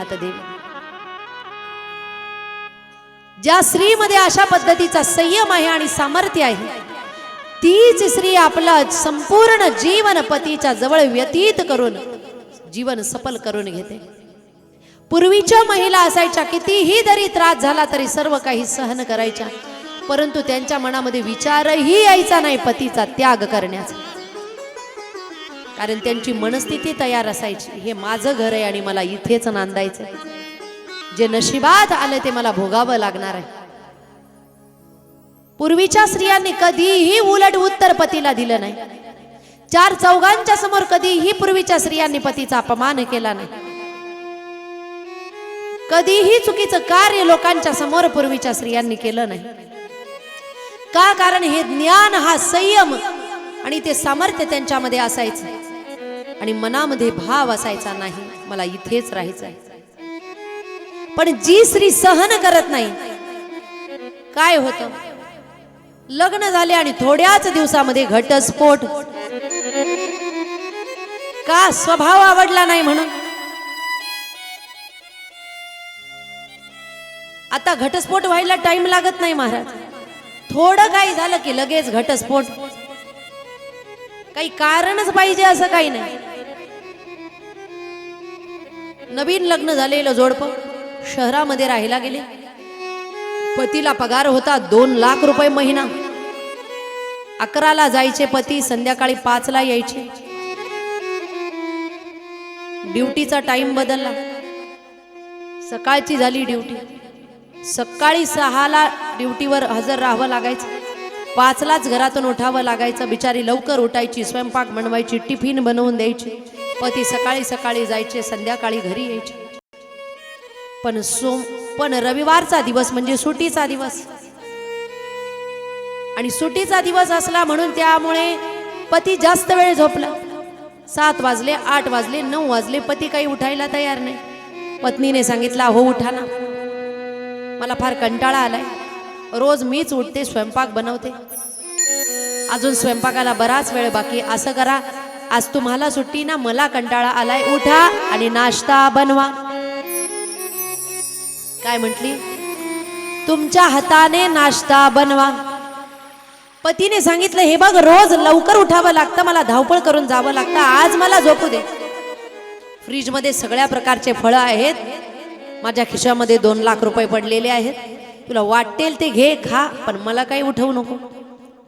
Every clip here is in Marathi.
हात देवी. ज्या स्त्रीमध्ये अशा पद्धतीचा संयम आहे आणि सामर्थ्य आहे, तीच स्त्री आपला संपूर्ण जीवन पतीच्या जवळ व्यतीत करून जीवन सफल करून घेते. पूर्वीच्या महिला असायच्या, कितीही जरी त्रास झाला तरी सर्व काही सहन करायच्या, परंतु त्यांच्या मनामध्ये विचारही यायचा नाही पतीचा त्याग करण्याचा. कारण त्यांची मनस्थिती तयार असायची, हे माझं घर आहे आणि मला इथेच नांदायचं, जे नशिबात आलं ते मला भोगावं लागणार आहे. पूर्वीच्या स्त्रियांनी कधीही उलट उत्तर पतीला दिलं नाही. चार चौघांच्या समोर कधीही पूर्वीच्या स्त्रियांनी पतीचा अपमान केला नाही. कधीही चुकीचं कार्य लोकांच्या समोर पूर्वीच्या स्त्रियांनी केलं नाही. का? कारण हे ज्ञान, हा संयम आणि ते सामर्थ्य त्यांच्यामध्ये असायचं आणि मनामध्ये भाव असायचा, नाही मला इथेच राहायचं आहे. पण जी स्त्री सहन करत नाही, काय होतं? लग्न झाले आणि थोड्याच दिवसामध्ये घटस्फोट. का? स्वभाव आवडला नाही म्हणून. आता घटस्फोट व्हायला टाइम लागत नाही महाराज, थोडं काही झालं की लगेच घटस्फोट. काही कारणच पाहिजे असं काही नाही. नवीन लग्न झालेलं जोडपं शहरामध्ये राहायला गेले. पतीला पगार होता 2 लाख रुपये महिना. 11ला जायचे पती, संध्याकाळी 5ला यायचे. ड्युटीचा टाइम बदलला, सकाळची झाली ड्युटी. सकाळी 6ला ड्युटीवर हजर राहावं लागायचं, 5लाच घरातून उठावं लागायचं. बिचारी लवकर उठायची, स्वयंपाक बनवायची, टिफिन बनवून द्यायची. पती सकाळी सकाळी जायचे, संध्याकाळी घरी यायचे. पण रविवारचा दिवस म्हणजे सुट्टीचा दिवस, आणि सुट्टीचा दिवस असला म्हणून त्यामुळे पती जास्त वेळ झोपला. 7 वाजले, 8 वाजले, 9 वाजले, पती काही उठायला तयार नाही. पत्नीने सांगितलं, हो उठा ना, मला फार कंटाळा आलाय, रोज मीच उठते, स्वयंपाक बनवते, अजून स्वयंपाकाला बराच वेळ बाकी. असं करा, आज तुम्हाला सुट्टी ना, मला कंटाळा आलाय, उठा आणि नाश्ता बनवा. काय म्हटली? तुमच्या हाताने नाश्ता बनवा. पतीने सांगितलं, हे बघ, रोज लवकर उठावं लागतं, मला धावपळ करून जावं लागतं, आज मला झोपू दे. फ्रीज मध्ये सगळ्या प्रकारचे फळं आहेत, माझ्या खिशामध्ये 2 लाख रुपये पडलेले आहेत, तुला वाटेल ते घे, खा, पण मला काही उठवू नको.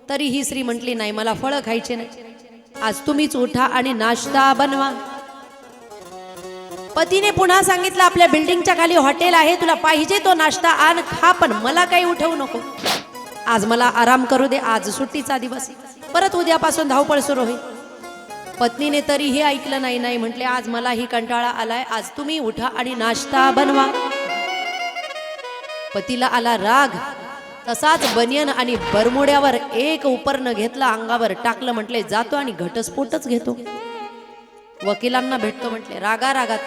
तरी ही स्त्री म्हटली, नाही, मला फळं खायचे नाही, आज तुम्हीच उठा आणि नाश्ता बनवा. पतीने पुन्हा सांगितलं, आपल्या बिल्डिंगच्या खाली हॉटेल आहे, तुला पाहिजे तो नाश्ता आण, खा, पण मला काही उठवू नको, आज मला आराम करू दे, आज सुट्टीचा दिवस, परत उद्यापासून धावपळ सुरू होईल. पत्नीने तरीही ऐकलं नाही. नाही म्हटले, आज मलाही कंटाळा आलाय, आज तुम्ही उठा आणि नाश्ता बनवा. पतीला आला राग. तसाच बनियन आणि बरमुड्यावर एक उपरणं घेतलं, अंगावर टाकलं, म्हटले जातो आणि घटस्फोटच घेतो, वकिलांना भेटतो म्हटले. रागारागात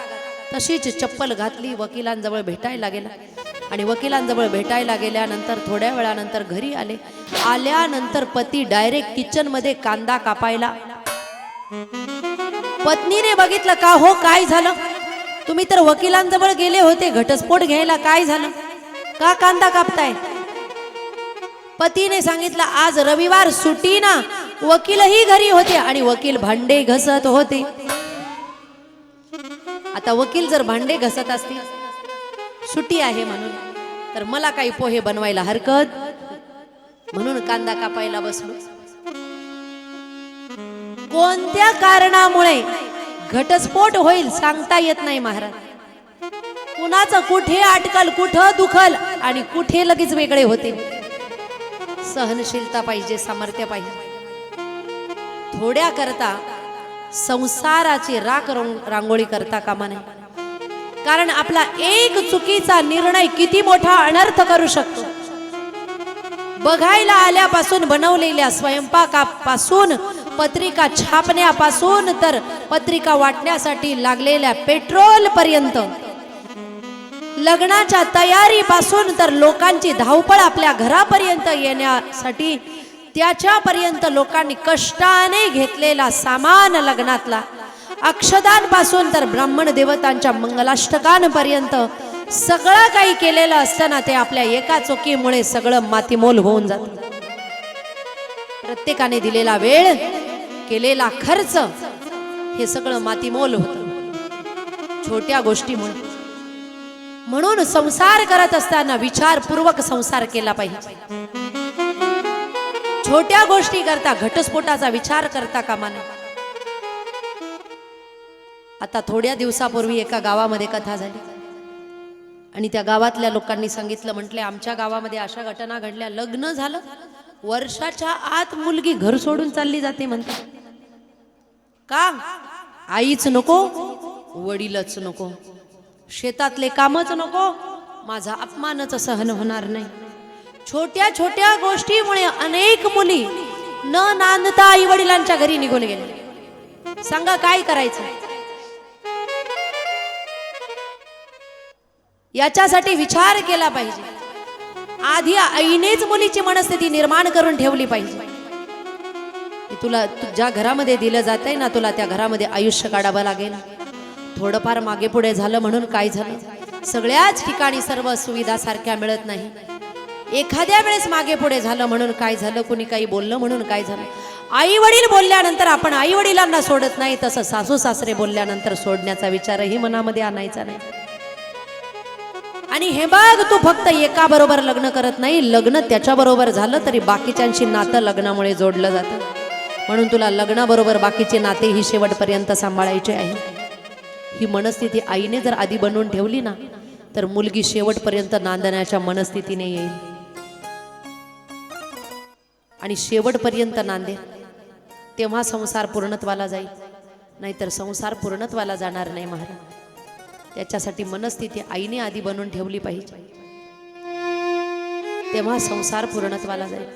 तशीच चप्पल घातली, वकिलांजवळ भेटायला गेला आणि वकिलांजवळ भेटायला गेल्यानंतर थोड्या वेळानंतर घरी आले. आल्यानंतर पती डायरेक्ट किचन मध्ये कांदा कापायला. पत्नीने बघितलं, का हो, काय झालं? तुम्ही तर वकिलांजवळ गेले होते घटस्फोट घ्यायला, काय झालं? का कांदा कापताय? पतीने सांगितलं, आज रविवार सुट्टी ना, वकीलही घरी होते आणि वकील भांडे घसत होते. आता वकील जर भांडे घसत असतील, सुट्टी आहे म्हणून, तर मला काही पोहे बनवायला हरकत, म्हणून कांदा कापायला बसलो. कोणत्या कारणामुळे घटस्फोट होईल सांगता येत नाही महाराज. कुणाचं कुठे अटकल, कुठं दुखल आणि कुठे लगेच वेगळे होते. सहनशीलता पाहिजे, सामर्थ्य पाहिजे. थोड्या करता संसाराची रांगोळी करता कामा नये. कारण आपला एक चुकीचा निर्णय किती मोठा अनर्थ करू शकतो. बघायला आल्यापासून, बनवलेल्या स्वयंपाकापासून, पत्रिका छापण्यापासून तर पत्रिका वाटण्यासाठी लागलेल्या पेट्रोल पर्यंत, लग्नाच्या तयारीपासून तर लोकांची धावपळ आपल्या घरापर्यंत येण्यासाठी त्याच्यापर्यंत लोकांनी कष्टाने घेतलेला सामान लग्नातला अक्षदांपासून तर ब्राह्मण देवतांच्या मंगलाष्टकांपर्यंत सगळं काही केलेलं असताना ते आपल्या एका चुकीमुळे सगळं मातीमोल होऊन जातं. प्रत्येकाने दिलेला वेळ, केलेला खर्च हे सगळं मातीमोल होतं छोट्या गोष्टीमुळे. म्हणून संसार करत असताना विचारपूर्वक संसार केला पाहिजे. छोट्या गोष्टी करता घटस्फोटाचा विचार करता कामा नये. आता थोड्या दिवसापूर्वी एका गावामध्ये कथा झाली आणि त्या गावातल्या लोकांनी सांगितलं, म्हटले आमच्या गावामध्ये अशा घटना घडल्या, लग्न झालं वर्षाच्या आत मुलगी घर सोडून चालली जाते म्हणते. का? आईच नको, वडीलच नको, शेतातले कामच नको, माझा अपमानच सहन होणार नाही. छोट्या छोट्या गोष्टीमुळे अनेक मुली न नांदता आई वडिलांच्या घरी निघून गेले. सांगा काय करायचं? याच्यासाठी विचार केला पाहिजे. आधी आईनेच मुलीची मनस्थिती निर्माण करून ठेवली पाहिजे. तुला ज्या घरामध्ये दिलं जातंय ना, तुला त्या घरामध्ये आयुष्य काढावं लागेल. थोडंफार मागे पुढे झालं म्हणून काय झालं? सगळ्याच ठिकाणी सर्व सुविधा सारख्या मिळत नाही. एखाद्या वेळेस मागे पुढे झालं म्हणून काय झालं? कुणी काही बोललं म्हणून काय झालं? आई वडील बोलल्यानंतर आपण आई वडिलांना सोडत नाही, तसं सासू सासरे बोलल्यानंतर सोडण्याचा विचारही मनामध्ये आणायचा नाही. आणि हे बघ, तू फक्त एका बरोबर लग्न करत नाही, लग्न त्याच्या बरोबर झालं तरी बाकीच्यांशी नातं लग्नामुळे जोडलं जातं. म्हणून तुला लग्नाबरोबर बाकीचे नाते ही शेवटपर्यंत सांभाळायचे आहे. ही मनस्थिती आईने जर आधी बनवून ठेवली ना, तर मुलगी शेवटपर्यंत नांदण्याच्या मनस्थितीने येईल आणि शेवटपर्यंत नांदेल. तेव्हा संसार पूर्णत्वाला जाईल, नाहीतर संसार पूर्णत्वाला जाणार नाही महाराज. त्याच्यासाठी मनस्थिती आईने आधी बनवून ठेवली पाहिजे, तेव्हा संसार पूर्णत्वाला जाईल.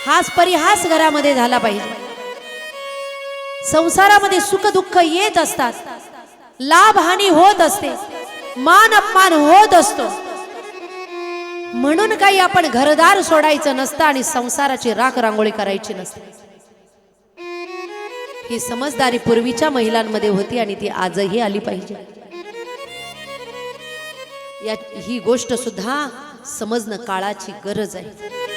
हाच परिहास घरामध्ये झाला पाहिजे. संसारामध्ये सुख दुःख येत असतात, लाभ हानी होत असते, मान अपमान होत असतो. म्हणून काही आपण घरदार सोडायचं नसतं आणि संसाराची राख रांगोळी करायची नसते. ही समजदारी पूर्वीच्या महिलांमध्ये होती आणि ती आजही आली पाहिजे. ही गोष्ट सुद्धा समजणं काळाची गरज आहे.